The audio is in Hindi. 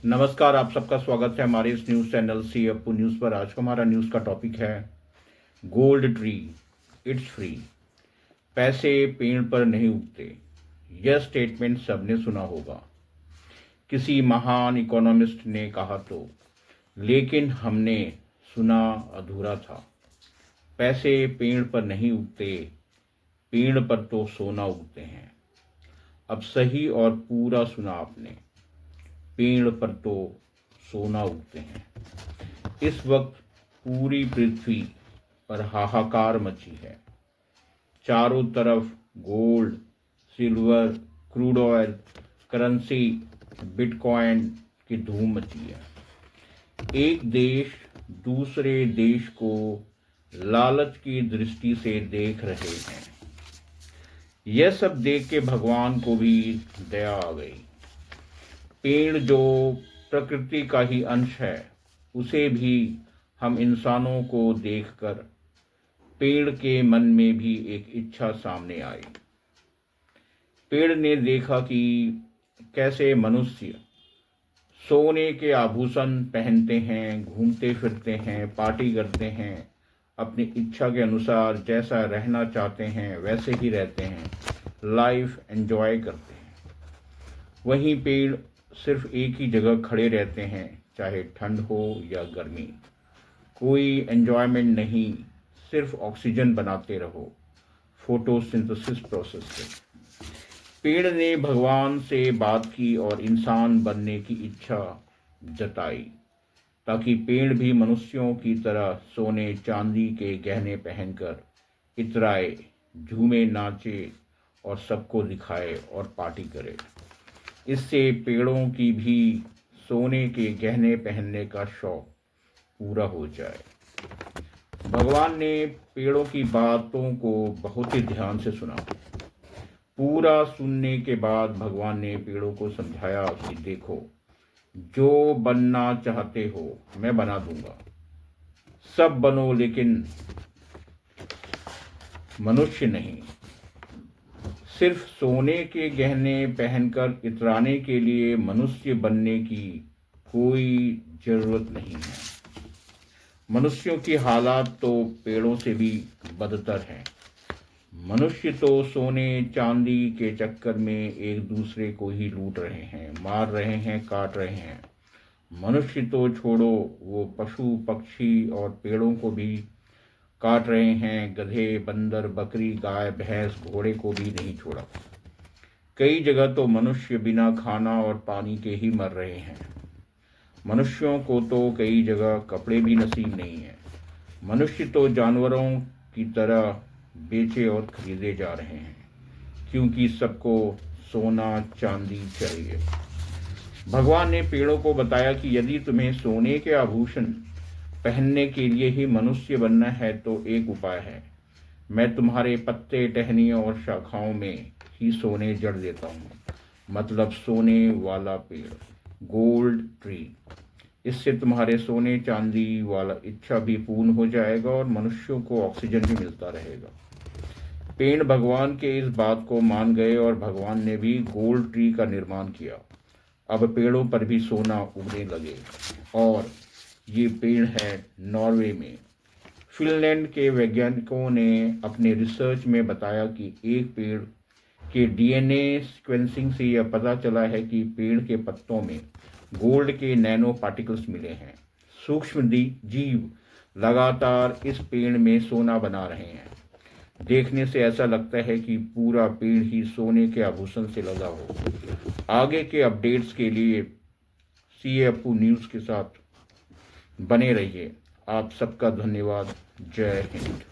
नमस्कार, आप सबका स्वागत है हमारे इस न्यूज़ चैनल सी अपू न्यूज़ पर। आज का हमारा न्यूज़ का टॉपिक है गोल्ड ट्री इट्स फ्री। पैसे पेड़ पर नहीं उगते, यह स्टेटमेंट सबने सुना होगा। किसी महान इकोनॉमिस्ट ने कहा तो, लेकिन हमने सुना अधूरा था। पैसे पेड़ पर नहीं उगते, पेड़ पर तो सोना उगते हैं। अब सही और पूरा सुना आपने, पेड़ पर तो सोना उगते हैं। इस वक्त पूरी पृथ्वी पर हाहाकार मची है। चारों तरफ gold, silver, crude oil, currency, bitcoin की धूम मची है। एक देश दूसरे देश को लालच की दृष्टि से देख रहे हैं। यह सब देख के भगवान को भी दया आ गई। पेड़ जो प्रकृति का ही अंश है, उसे भी हम इंसानों को देखकर पेड़ के मन में भी एक इच्छा सामने आई। पेड़ ने देखा कि कैसे मनुष्य सोने के आभूषण पहनते हैं, घूमते फिरते हैं, पार्टी करते हैं, अपनी इच्छा के अनुसार जैसा रहना चाहते हैं वैसे ही रहते हैं, लाइफ एंजॉय करते हैं। वहीं पेड़ सिर्फ एक ही जगह खड़े रहते हैं, चाहे ठंड हो या गर्मी। कोई एंजॉयमेंट नहीं, सिर्फ ऑक्सीजन बनाते रहो फोटोसिंथेसिस प्रोसेस से। पेड़ ने भगवान से बात की और इंसान बनने की इच्छा जताई, ताकि पेड़ भी मनुष्यों की तरह सोने चांदी के गहने पहनकर इतराए, झूमे, नाचे और सबको दिखाए और पार्टी करे। इससे पेड़ों की भी सोने के गहने पहनने का शौक पूरा हो जाए। भगवान ने पेड़ों की बातों को बहुत ही ध्यान से सुना। पूरा सुनने के बाद भगवान ने पेड़ों को समझाया कि देखो, जो बनना चाहते हो मैं बना दूंगा, सब बनो, लेकिन मनुष्य नहीं। सिर्फ सोने के गहने पहनकर इतराने के लिए मनुष्य बनने की कोई जरूरत नहीं है। मनुष्यों की हालात तो पेड़ों से भी बदतर हैं। मनुष्य तो सोने चांदी के चक्कर में एक दूसरे को ही लूट रहे हैं, मार रहे हैं, काट रहे हैं। मनुष्य तो छोड़ो, वो पशु पक्षी और पेड़ों को भी काट रहे हैं। गधे, बंदर, बकरी, गाय, भैंस, घोड़े को भी नहीं छोड़ा। कई जगह तो मनुष्य बिना खाना और पानी के ही मर रहे हैं। मनुष्यों को तो कई जगह कपड़े भी नसीब नहीं है। मनुष्य तो जानवरों की तरह बेचे और खरीदे जा रहे हैं, क्योंकि सबको सोना चांदी चाहिए। भगवान ने पेड़ों को बताया कि यदि तुम्हें सोने के आभूषण पहनने के लिए ही मनुष्य बनना है तो एक उपाय है। मैं तुम्हारे पत्ते, टहनियों और शाखाओं में ही सोने जड़ देता हूँ, मतलब सोने वाला पेड़, गोल्ड ट्री। इससे तुम्हारे सोने चांदी वाला इच्छा भी पूर्ण हो जाएगा और मनुष्यों को ऑक्सीजन भी मिलता रहेगा। पेड़ भगवान के इस बात को मान गए और भगवान ने भी गोल्ड ट्री का निर्माण किया। अब पेड़ों पर भी सोना उगने लगे और ये पेड़ है नॉर्वे में। फिनलैंड के वैज्ञानिकों ने अपने रिसर्च में बताया कि एक पेड़ के डीएनए सीक्वेंसिंग से यह पता चला है कि पेड़ के पत्तों में गोल्ड के नैनो पार्टिकल्स मिले हैं। सूक्ष्म जीव लगातार इस पेड़ में सोना बना रहे हैं। देखने से ऐसा लगता है कि पूरा पेड़ ही सोने के आभूषण से लगा हो। आगे के अपडेट्स के लिए CAFU न्यूज़ के साथ बने रहिए। आप सबका धन्यवाद। जय हिंद।